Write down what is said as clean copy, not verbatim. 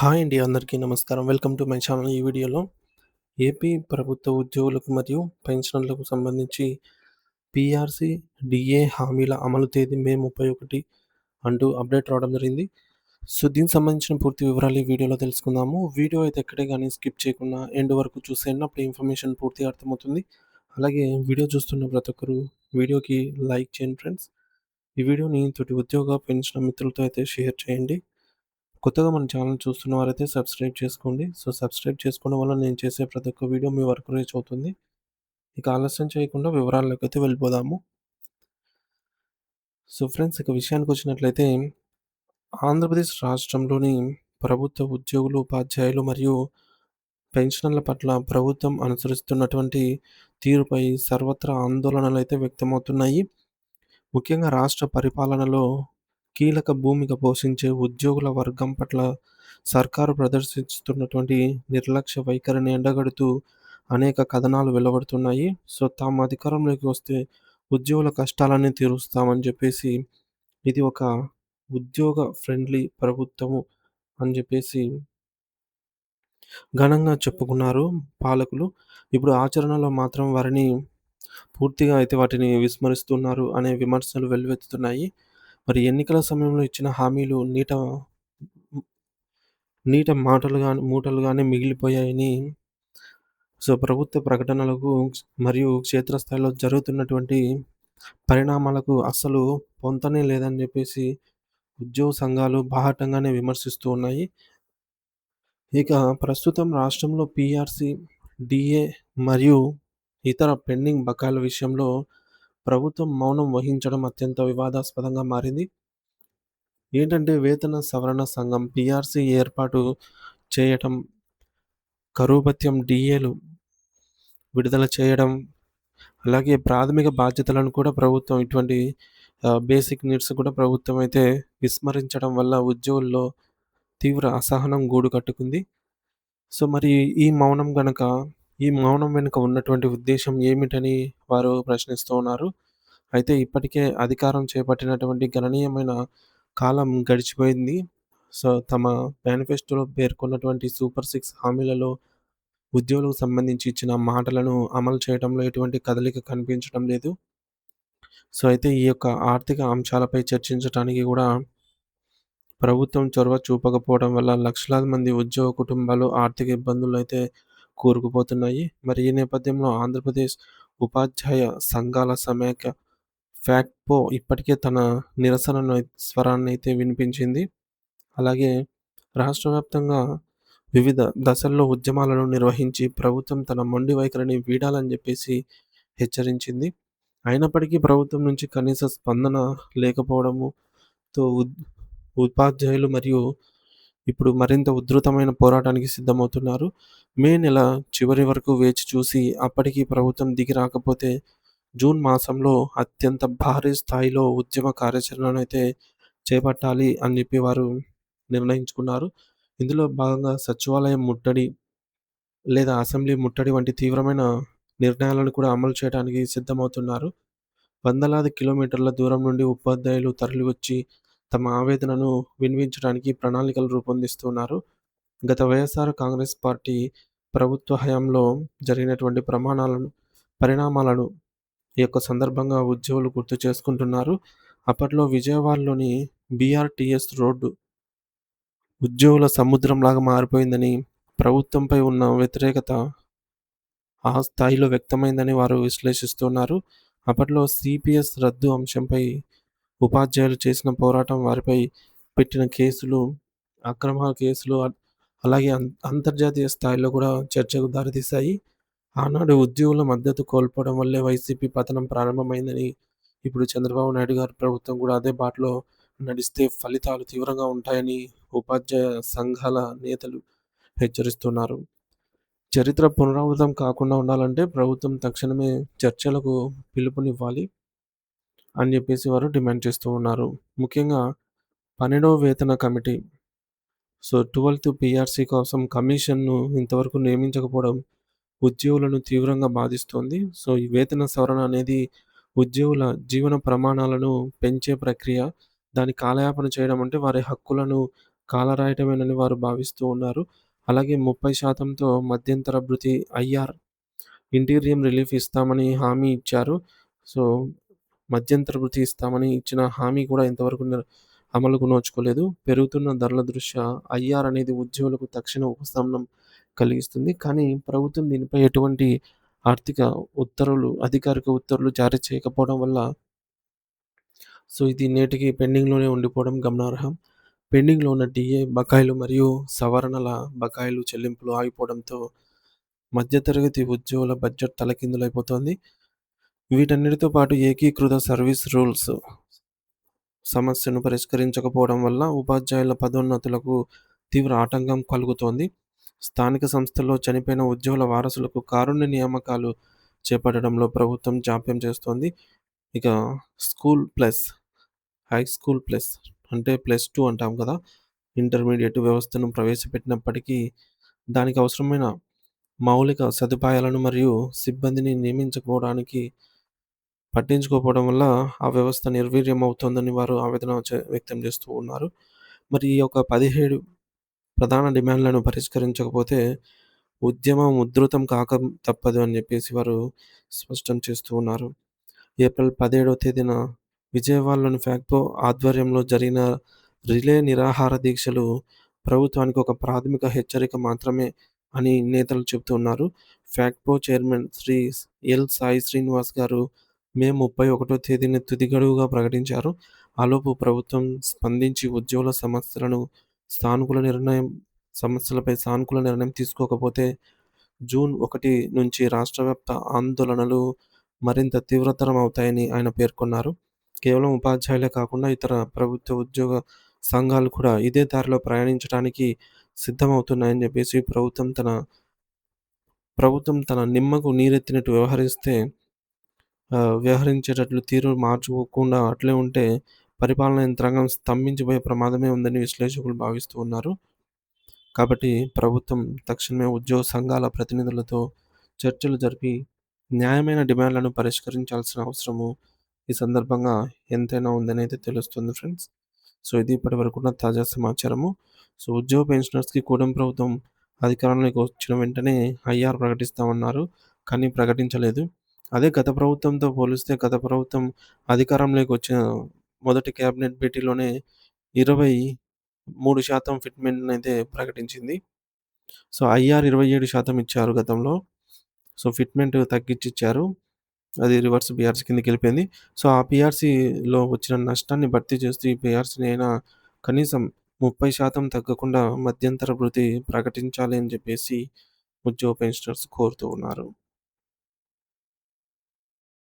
Hi అండి. అందరికీ నమస్కారం. Welcome to my channel. ఈ వీడియోలో ఏపీ ప్రభుత్వ ఉద్యోగులకు మరియు పెన్షనర్లకు సంబంధించి పీఆర్సీ, డీఏ హామీల అమలు తేదీ మే 31 అంటూ అప్డేట్ రావడం జరిగింది. సో, దీనికి సంబంధించిన పూర్తి వివరాలు ఈ వీడియోలో తెలుసుకుందాము. వీడియో అయితే ఎక్కడే గాని స్కిప్ చేయకుండా ఎండ్ వరకు చూసేయండి. అప్పుడు ఇన్ఫర్మేషన్ పూర్తిగా అర్థమవుతుంది. అలాగే వీడియో చూస్తున్న ప్రతి ఒక్కరు వీడియోకి లైక్ చేయండి ఫ్రెండ్స్. ఈ వీడియోని తోటి ఉద్యోగ, పెన్షనర్ మిత్రులతో అయితే షేర్ చేయండి. కొత్తగా మన ఛానల్ చూస్తున్న వారైతే సబ్స్క్రైబ్ చేసుకోండి. సో, సబ్స్క్రైబ్ చేసుకోవడం వల్ల నేను చేసే ప్రతి ఒక్క వీడియో మీ వరకు రీచ్ అవుతుంది. ఇక ఆలస్యం చేయకుండా వివరాల్లోకైతే వెళ్ళిపోదాము. సో, ఫ్రెండ్స్ ఇక విషయానికొచ్చినట్లయితే ఆంధ్రప్రదేశ్ రాష్ట్రంలోని ప్రభుత్వ ఉద్యోగులు, ఉపాధ్యాయులు మరియు పెన్షనర్ల పట్ల ప్రభుత్వం అనుసరిస్తున్నటువంటి తీరుపై సర్వత్రా ఆందోళనలైతే వ్యక్తమవుతున్నాయి. ముఖ్యంగా రాష్ట్ర పరిపాలనలో కీలక భూమిక పోషించే ఉద్యోగుల వర్గం పట్ల సర్కారు ప్రదర్శిస్తున్నటువంటి నిర్లక్ష్య వైఖరిని ఎండగడుతూ అనేక కథనాలు వెలువడుతున్నాయి. సో, తాము అధికారంలోకి వస్తే ఉద్యోగుల కష్టాలన్నీ తీరుస్తామని చెప్పేసి ఇది ఒక ఉద్యోగ ఫ్రెండ్లీ ప్రభుత్వము అని చెప్పేసి ఘనంగా చెప్పుకున్నారు పాలకులు. ఇప్పుడు ఆచరణలో మాత్రం పూర్తిగా అయితే వాటిని విస్మరిస్తున్నారు అనే విమర్శలు వెల్లువెత్తుతున్నాయి. మరి ఎన్నికల సమయంలో ఇచ్చిన హామీలు నీట మూటలుగానే మిగిలిపోయాయని ప్రభుత్వ ప్రకటనలకు మరియు క్షేత్రస్థాయిలో జరుగుతున్నటువంటి పరిణామాలకు అస్సలు పొంతనే లేదని చెప్పేసి ఉద్యోగ సంఘాలు బాహాటంగానే విమర్శిస్తూ ఉన్నాయి. ఇక ప్రస్తుతం రాష్ట్రంలో పీఆర్సీ, డీఏ మరియు ఇతర పెండింగ్ బకాయిల విషయంలో ప్రభుత్వం మౌనం వహించడం అత్యంత వివాదాస్పదంగా మారింది. ఏంటంటే వేతన సవరణ సంఘం పీఆర్సీ ఏర్పాటు చేయటం, కరువు భత్యం డీఏలు విడుదల చేయడం, అలాగే ప్రాథమిక బాధ్యతలను కూడా ప్రభుత్వం ఇటువంటి బేసిక్ నీడ్స్ కూడా ప్రభుత్వం అయితే విస్మరించడం వల్ల ఉద్యోగుల్లో తీవ్ర అసహనం గూడు కట్టుకుంది. సో, మరి ఈ మౌనం వెనుక ఉన్నటువంటి ఉద్దేశ్యం ఏమిటని వారు ప్రశ్నిస్తూ ఉన్నారు. అయితే ఇప్పటికే అధికారం చేపట్టినటువంటి గణనీయమైన కాలం గడిచిపోయింది. సో, తమ మేనిఫెస్టోలో పేర్కొన్నటువంటి సూపర్ 6 హామీలలో ఉద్యోగులకు సంబంధించి ఇచ్చిన మాటలను అమలు చేయడంలో ఎటువంటి కదలిక కనిపించడం లేదు. సో, అయితే ఈ యొక్క ఆర్థిక అంశాలపై చర్చించటానికి గూడా ప్రభుత్వం చొరవ చూపకపోవడం వల్ల లక్షలాది మంది ఉద్యోగ కుటుంబాలు ఆర్థిక ఇబ్బందుల్లో అయితే కూరుకుపోతున్నాయి. మరి ఈ నేపథ్యంలో ఆంధ్రప్రదేశ్ ఉపాధ్యాయ సంఘాల సమైక్య ఫ్యాక్ట్‌పో ఇప్పటికే తన స్వరాన్నయితే వినిపించింది. అలాగే రాష్ట్ర వ్యాప్తంగా వివిధ దశల్లో ఉద్యమాలను నిర్వహించి ప్రభుత్వం తన మొండి వైఖరిని వీడాలని జెప్పేసి హెచ్చరించింది. అయినప్పటికీ ప్రభుత్వం నుంచి కనీస స్పందన లేకపోవడంతో ఉపాధ్యాయులు మరియు ఇప్పుడు మరింత ఉధృతమైన పోరాటానికి సిద్ధమవుతున్నారు. మే నెల చివరి వరకు వేచి చూసి అప్పటికి ప్రభుత్వం దిగి రాకపోతే జూన్ మాసంలో అత్యంత భారీ స్థాయిలో ఉద్యమ కార్యాచరణనైతే చేపట్టాలి అని చెప్పి వారు నిర్ణయించుకున్నారు. ఇందులో భాగంగా సచివాలయం ముట్టడి లేదా అసెంబ్లీ ముట్టడి వంటి తీవ్రమైన నిర్ణయాలను కూడా అమలు చేయడానికి సిద్ధమవుతున్నారు. వందలాది కిలోమీటర్ల దూరం నుండి ఉపాధ్యాయులు తరలివచ్చి తమ ఆవేదనను విన్నవించడానికి ప్రణాళికలు రూపొందిస్తున్నారు. గత వైఎస్ఆర్ కాంగ్రెస్ పార్టీ ప్రభుత్వ హయాంలో జరిగినటువంటి పరిణామాలను ఈ యొక్క సందర్భంగా ఉద్యోగులు గుర్తు చేసుకుంటున్నారు. అప్పట్లో విజయవాడలోని బీఆర్టీఎస్ రోడ్డు ఉద్యోగుల సముద్రంలాగా మారిపోయిందని, ప్రభుత్వంపై ఉన్న వ్యతిరేకత ఆ స్థాయిలో వ్యక్తమైందని వారు విశ్లేషిస్తున్నారు. అప్పట్లో సిపిఎస్ రద్దు అంశంపై ఉపాధ్యాయులు చేసిన పోరాటం, వారిపై పెట్టిన కేసులు, అక్రమ కేసులు అలాగే అంతర్జాతీయ స్థాయిలో కూడా చర్చకు దారితీశాయి. ఆనాడు ఉద్యోగుల మద్దతు కోల్పోవడం వల్లే వైసీపీ పతనం ప్రారంభమైందని, ఇప్పుడు చంద్రబాబు నాయుడు గారి ప్రభుత్వం కూడా అదే బాటలో నడిస్తే ఫలితాలు తీవ్రంగా ఉంటాయని ఉపాధ్యాయ సంఘాల నేతలు హెచ్చరిస్తున్నారు. చరిత్ర పునరావృతం కాకుండా ఉండాలంటే ప్రభుత్వం తక్షణమే చర్చలకు పిలుపునివ్వాలి అని చెప్పేసి వారు డిమాండ్ చేస్తూ ఉన్నారు. ముఖ్యంగా 12వ వేతన కమిటీ 12th పీఆర్సీ కోసం కమిషన్‌ను ఇంతవరకు నియమించకపోవడం ఉద్యోగులను తీవ్రంగా బాధిస్తోంది. ఈ వేతన సవరణ అనేది ఉద్యోగుల జీవన ప్రమాణాలను పెంచే ప్రక్రియ. దాన్ని కాలయాపన చేయడం అంటే వారి హక్కులను కాలరాయటమేనని వారు భావిస్తూ ఉన్నారు. అలాగే 30%తో మధ్యంతర భృతి ఐఆర్ ఇంటీరియం రిలీఫ్ ఇస్తామని హామీ ఇచ్చారు. సో, మధ్యంతర భృతి ఇస్తామని ఇచ్చిన హామీ కూడా ఇంతవరకు అమలుకు నోచుకోలేదు. పెరుగుతున్న ధరల దృష్ట్యా ఐఆర్ అనేది ఉద్యోగులకు తక్షణ ఉపశమనం కలిగిస్తుంది. కానీ ప్రభుత్వం దీనిపై ఎటువంటి ఆర్థిక అధికారిక ఉత్తర్వులు జారీ చేయకపోవడం వల్ల ఇది నేటికి పెండింగ్‌లోనే ఉండిపోవడం గమనార్హం. పెండింగ్‌లో ఉన్న డీఏ బకాయిలు మరియు సవరణల బకాయిలు చెల్లింపులు ఆగిపోవడంతో మధ్యతరగతి ఉద్యోగుల బడ్జెట్ తలకిందులైపోతోంది. వీటన్నిటితో పాటు ఏకీకృత సర్వీస్ రూల్స్ సమస్యను పరిష్కరించకపోవడం వల్ల ఉపాధ్యాయుల పదోన్నతులకు తీవ్ర ఆటంకం కలుగుతోంది. స్థానిక సంస్థల్లో చనిపోయిన ఉద్యోగుల వారసులకు కారుణ్య నియామకాలు చేపట్టడంలో ప్రభుత్వం జాప్యం చేస్తోంది. ఇక school plus, high school plus అంటే +2 అంటాం కదా! ఇంటర్మీడియేట్ వ్యవస్థను ప్రవేశపెట్టినప్పటికీ దానికి అవసరమైన మౌలిక సదుపాయాలను మరియు సిబ్బందిని నియమించకపోవడానికి పట్టించుకోకపోవడం వల్ల ఆ వ్యవస్థ నిర్వీర్యం అవుతోందని వారు ఆవేదన వ్యక్తం చేస్తూ ఉన్నారు. మరి ఈ యొక్క 17 ప్రధాన డిమాండ్‌లను పరిష్కరించకపోతే ఉద్యమం ఉధృతం కాక తప్పదు అని చెప్పేసి వారు స్పష్టం చేస్తూ ఉన్నారు. ఏప్రిల్ 17వ తేదీన విజయవాడలోని ఫ్యాక్టో ఆధ్వర్యంలో జరిగిన రిలే నిరాహార దీక్షలు ప్రభుత్వానికి ఒక ప్రాథమిక హెచ్చరిక మాత్రమే అని నేతలు చెబుతున్నారు. ఫ్యాక్టో చైర్మన్ శ్రీ ఎల్. సాయి శ్రీనివాస్ గారు మే 31వ తేదీని తుది గడువుగా ప్రకటించారు. ఆలోపు ప్రభుత్వం స్పందించి ఉద్యోగుల సమస్యలపై సానుకూల నిర్ణయం తీసుకోకపోతే జూన్ 1 నుంచి రాష్ట్రవ్యాప్త ఆందోళనలు మరింత తీవ్రతరం అవుతాయని ఆయన పేర్కొన్నారు. కేవలం ఉపాధ్యాయులే కాకుండా ఇతర ప్రభుత్వ ఉద్యోగ సంఘాలు కూడా ఇదే దారిలో ప్రయాణించడానికి సిద్ధమవుతున్నాయని చెప్పేసి ప్రభుత్వం తన నిమ్మకు నీరెత్తినట్టు వ్యవహరించేటట్లు తీరు మార్చుకోకుండా అట్లే ఉంటే పరిపాలనా యంత్రాంగం స్తంభించిపోయే ప్రమాదమే ఉందని విశ్లేషకులు భావిస్తూ ఉన్నారు. కాబట్టి ప్రభుత్వం తక్షణమే ఉద్యోగ సంఘాల ప్రతినిధులతో చర్చలు జరిపి న్యాయమైన డిమాండ్లను పరిష్కరించాల్సిన అవసరము ఈ సందర్భంగా ఎంతైనా ఉందనైతే తెలుస్తుంది ఫ్రెండ్స్. ఇది ఇప్పటివరకున్న తాజా సమాచారము. ఉద్యోగ పెన్షనర్స్‌కి కూటమి ప్రభుత్వం అధికారంలోకి వచ్చిన వెంటనే ఐఆర్ ప్రకటిస్తామన్నారు. కానీ ప్రకటించలేదు. అదే గత ప్రభుత్వంతో పోలిస్తే గత ప్రభుత్వం అధికారంలోకి వచ్చిన మొదటి క్యాబినెట్ భేటీలోనే 23% ఫిట్‌మెంట్‌నైతే ప్రకటించింది. ఐఆర్ 27% ఇచ్చారు గతంలో. ఫిట్‌మెంట్ తగ్గించిచ్చారు. అది రివర్స్ పీఆర్సీ కిందకెళ్ళిపోయింది. ఆ పీఆర్సీలో వచ్చిన నష్టాన్ని భర్తీ చేస్తూ ఈ పీఆర్సీని అయినా కనీసం 30% తగ్గకుండా మధ్యంతర భృతి ప్రకటించాలి అని చెప్పేసి ఉద్యోగ పెన్షనర్స్ కోరుతూ ఉన్నారు.